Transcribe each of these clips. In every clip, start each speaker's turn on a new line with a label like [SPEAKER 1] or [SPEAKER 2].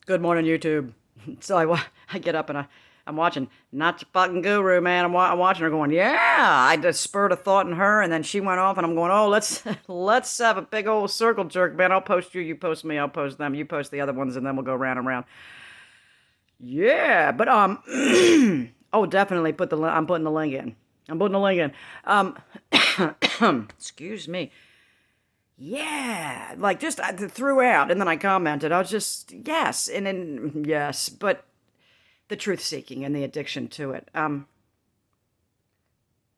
[SPEAKER 1] Good morning, YouTube. So I get up and I'm watching Not Your Fucking Guru, man. I'm watching her going, yeah. I just spurred a thought in her, and then she went off, and I'm going, oh, let's let's have a big old circle jerk, man. I'll post you, you post me, I'll post them, you post the other ones, and then we'll go round and round. Yeah, but oh, definitely I'm putting the link in. I'm putting the link in. Excuse me. Yeah, like just throughout, and then I commented. I was just yes, and then yes, but the truth seeking and the addiction to it.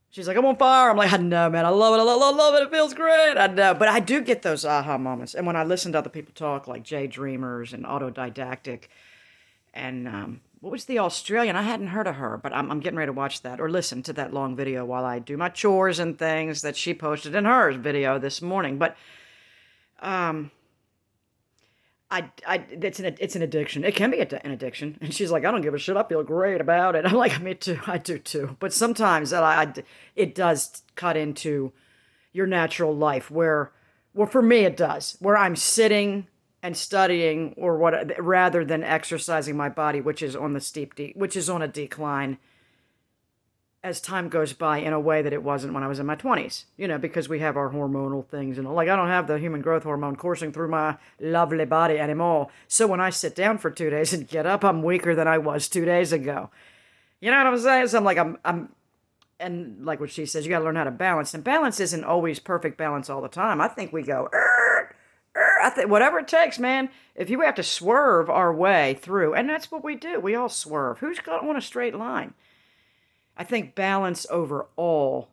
[SPEAKER 1] She's like, I'm on fire. I'm like, I know, man. I love it. I love it. It feels great. I know, but I do get those aha moments, and when I listen to other people talk, like Jay Dreamers and Autodidactic, and what was the Australian? I hadn't heard of her, but I'm getting ready to watch that or listen to that long video while I do my chores and things that she posted in her video this morning. But um, it's an addiction. It can be an addiction. And she's like, I don't give a shit. I feel great about it. I'm like, me too. I do too. But sometimes it does cut into your natural life where, well, for me, it does, where I'm sitting and studying or what, rather than exercising my body, which is on which is on a decline as time goes by in a way that it wasn't when I was in my 20s, because we have our hormonal things and like I don't have the human growth hormone coursing through my lovely body anymore. So when I sit down for 2 days and get up, I'm weaker than I was 2 days ago. You know what I'm saying? So I'm like, and like what she says, you got to learn how to balance. And balance isn't always perfect balance all the time. I think we go, I think whatever it takes, man. If you have to swerve our way through, and that's what we do. We all swerve. Who's got on a straight line? I think balance overall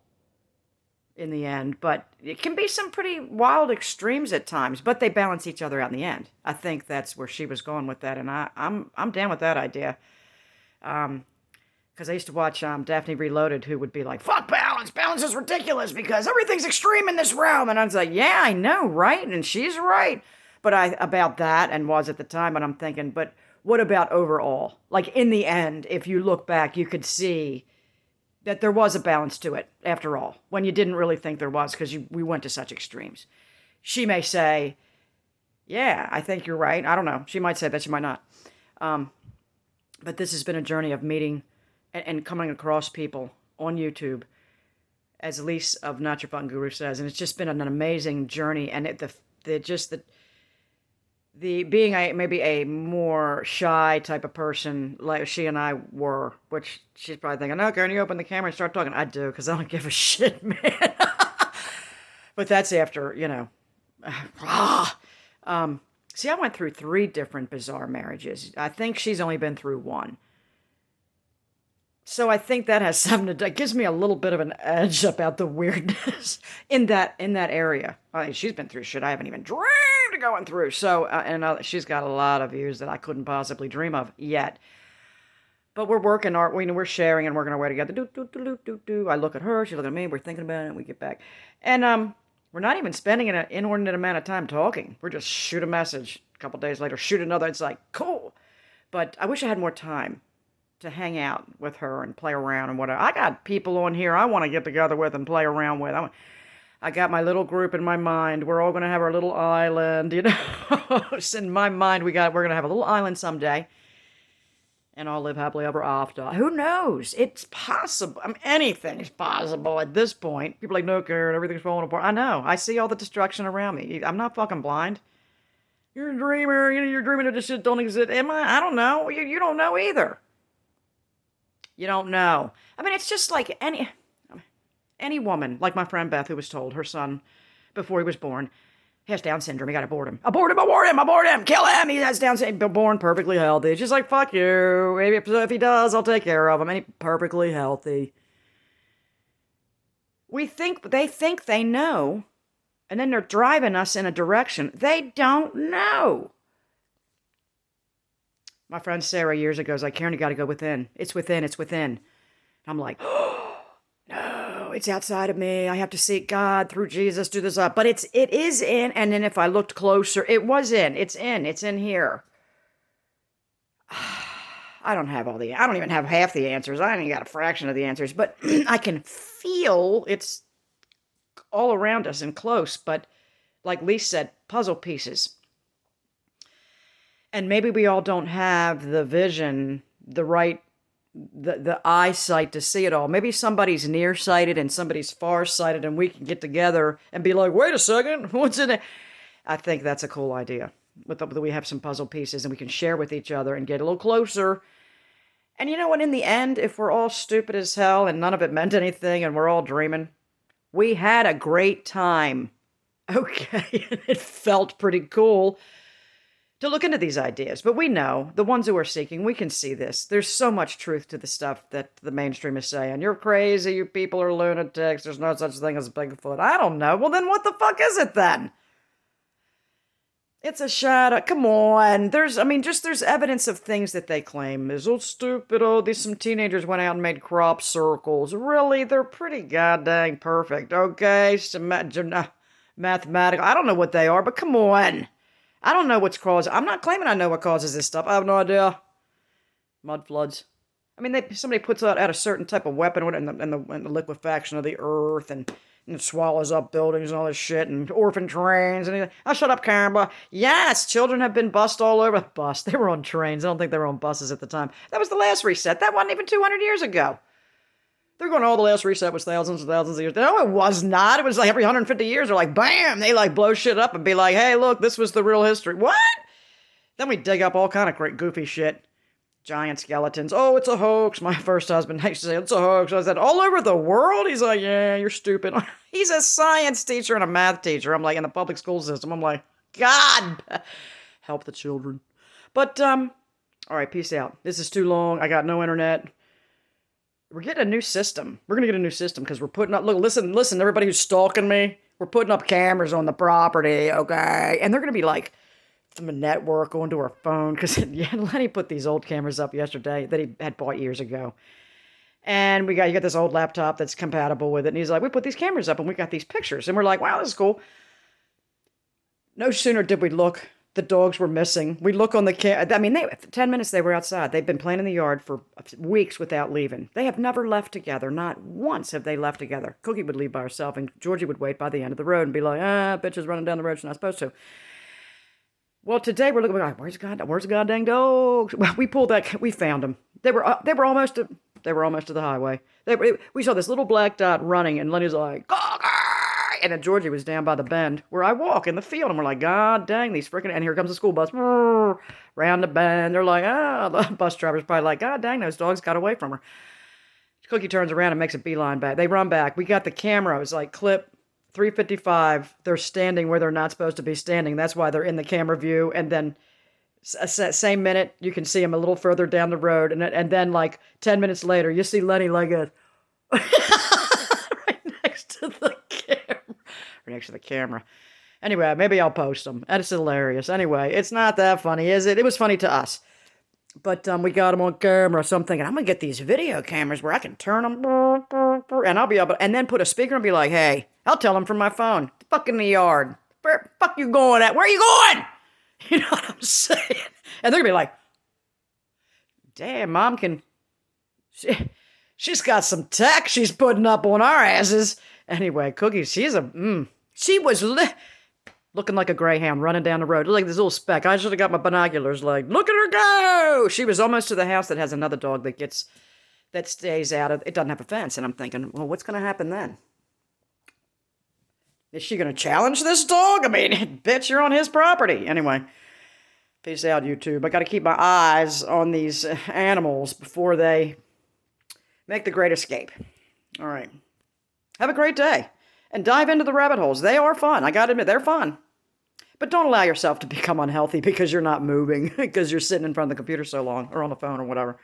[SPEAKER 1] in the end, but it can be some pretty wild extremes at times, but they balance each other out in the end. I think that's where she was going with that, and I'm down with that idea. Because I used to watch Daphne Reloaded, who would be like, fuck balance, balance is ridiculous because everything's extreme in this realm, and I was like, yeah, I know, right? And she's right. But about that, and was at the time, and I'm thinking, but what about overall? Like in the end, if you look back, you could see that there was a balance to it, after all, when you didn't really think there was, because we went to such extremes. She may say, yeah, I think you're right. I don't know. She might say that, she might not. But this has been a journey of meeting and coming across people on YouTube, as Lise of Not Your Fun Guru says, and it's just been an amazing journey, and the being maybe a more shy type of person like she and I were, which she's probably thinking, okay, when you open the camera and start talking, I do, because I don't give a shit, man. But that's after, see, I went through 3 different bizarre marriages. I think she's only been through 1. So I think that has something to do. It gives me a little bit of an edge about the weirdness in that area. I mean, she's been through shit I haven't even dreamed of going through. So, she's got a lot of views that I couldn't possibly dream of yet. But we're we're sharing and working our way together. I look at her, she look at me. We're thinking about it, and we get back, and we're not even spending an inordinate amount of time talking. We're just shoot a message. A couple days later, shoot another. It's like cool, but I wish I had more time to hang out with her and play around and whatever. I got people on here I want to get together with and play around with. I got my little group in my mind. We're all going to have our little island, in my mind, we're going to have a little island someday, and I'll live happily ever after. Who knows? It's possible. I mean, anything's possible at this point. People are like, no, Karen, everything's falling apart. I know. I see all the destruction around me. I'm not fucking blind. You're a dreamer. You're dreaming of this shit don't exist. Am I? I don't know. You don't know either. You don't know. I mean, it's just like any woman, like my friend Beth, who was told her son, before he was born, has Down syndrome. You gotta abort him. Abort him, abort him, abort him, kill him. He has Down syndrome, born perfectly healthy. It's just like, fuck you. Maybe if he does, I'll take care of him. And he's perfectly healthy. They think they know, and then they're driving us in a direction they don't know. My friend Sarah years ago was like, Karen, you got to go within. It's within. It's within. I'm like, oh, no, it's outside of me. I have to seek God through Jesus, do this up. But it is in. And then if I looked closer, it was in. It's in. It's in here. I don't even have half the answers. I only got a fraction of the answers. But I can feel it's all around us and close. But like Lise said, puzzle pieces. And maybe we all don't have the vision, the eyesight to see it all. Maybe somebody's nearsighted and somebody's farsighted, and we can get together and be like, wait a second, what's in it? I think that's a cool idea. That we have some puzzle pieces and we can share with each other and get a little closer. And you know what? In the end, if we're all stupid as hell and none of it meant anything and we're all dreaming, we had a great time. Okay, it felt pretty cool to look into these ideas. But we know, the ones who are seeking, we can see this. There's so much truth to the stuff that the mainstream is saying. You're crazy, you people are lunatics, there's no such thing as Bigfoot. I don't know. Well, then what the fuck is it then? It's a shadow. Come on. There's evidence of things that they claim is, oh, stupid. Oh, some teenagers went out and made crop circles. Really? They're pretty goddamn perfect. Okay? Mathematical. I don't know what they are, but come on. I don't know what's causing. I'm not claiming I know what causes this stuff. I have no idea. Mud floods. I mean, somebody puts out a certain type of weapon and the liquefaction of the earth and it swallows up buildings and all this shit and orphan trains and oh, shut up, Karen. Yes, children have been bussed all over. They were on trains. I don't think they were on buses at the time. That was the last reset. That wasn't even 200 years ago. They're going, oh, the last reset was thousands and thousands of years. No, it was not. It was like every 150 years, they're like, bam, they like blow shit up and be like, hey, look, this was the real history. What? Then we dig up all kind of great goofy shit. Giant skeletons. Oh, it's a hoax. My first husband used to say, it's a hoax. I said, all over the world? He's like, yeah, you're stupid. He's a science teacher and a math teacher. I'm like, in the public school system. I'm like, God, help the children. But, all right, peace out. This is too long. I got no internet. We're getting a new system. We're going to get a new system because we're putting up, look, listen, everybody who's stalking me, we're putting up cameras on the property, okay? And they're going to be like, from a network onto our phone, because yeah, Lenny put these old cameras up yesterday that he had bought years ago. And you got this old laptop that's compatible with it. And he's like, we put these cameras up and we got these pictures. And we're like, wow, this is cool. No sooner did we look, the dogs were missing. We look on the 10 minutes they were outside. They've been playing in the yard for weeks without leaving. They have never left together. Not once have they left together. Cookie would leave by herself and Georgie would wait by the end of the road and be like, bitch is running down the road she's not supposed to. Well, today we're looking like, where's the goddamn dogs? Well, we found them. They were almost to the highway. We saw this little black dot running, and Lenny's like, Gawker! And then Georgie was down by the bend where I walk in the field, and we're like, God dang, these freaking, and here comes the school bus, round the bend. They're like, the bus driver's probably like, God dang, those dogs got away from her. Cookie turns around and makes a beeline back. They run back. We got the camera. It was like, clip 3:55, they're standing where they're not supposed to be standing. That's why they're in the camera view. And then same minute, you can see them a little further down the road. And then like 10 minutes later, you see Lenny like a right next to the camera. Right next to the camera. Anyway, maybe I'll post them. That's hilarious. Anyway, it's not that funny, is it? It was funny to us. But we got them on camera, so I'm thinking, I'm going to get these video cameras where I can turn them, and I'll be able to, and then put a speaker and be like, hey, I'll tell them from my phone, fuck in the yard. Where the fuck you going at? Where are you going? You know what I'm saying? And they're going to be like, damn, Mom she's got some tech she's putting up on our asses. Anyway, Cookie, she was looking like a greyhound running down the road. Like this little speck. I should have got my binoculars like, look at her go! She was almost to the house that has another dog that stays out of, it doesn't have a fence. And I'm thinking, well, what's going to happen then? Is she going to challenge this dog? I mean, bitch, you're on his property. Anyway, peace out, YouTube. I got to keep my eyes on these animals before they make the great escape. All right. Have a great day. And dive into the rabbit holes. They are fun. I got to admit, they're fun. But don't allow yourself to become unhealthy because you're not moving, because you're sitting in front of the computer so long, or on the phone, or whatever.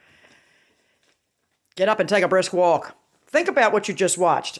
[SPEAKER 1] Get up and take a brisk walk. Think about what you just watched.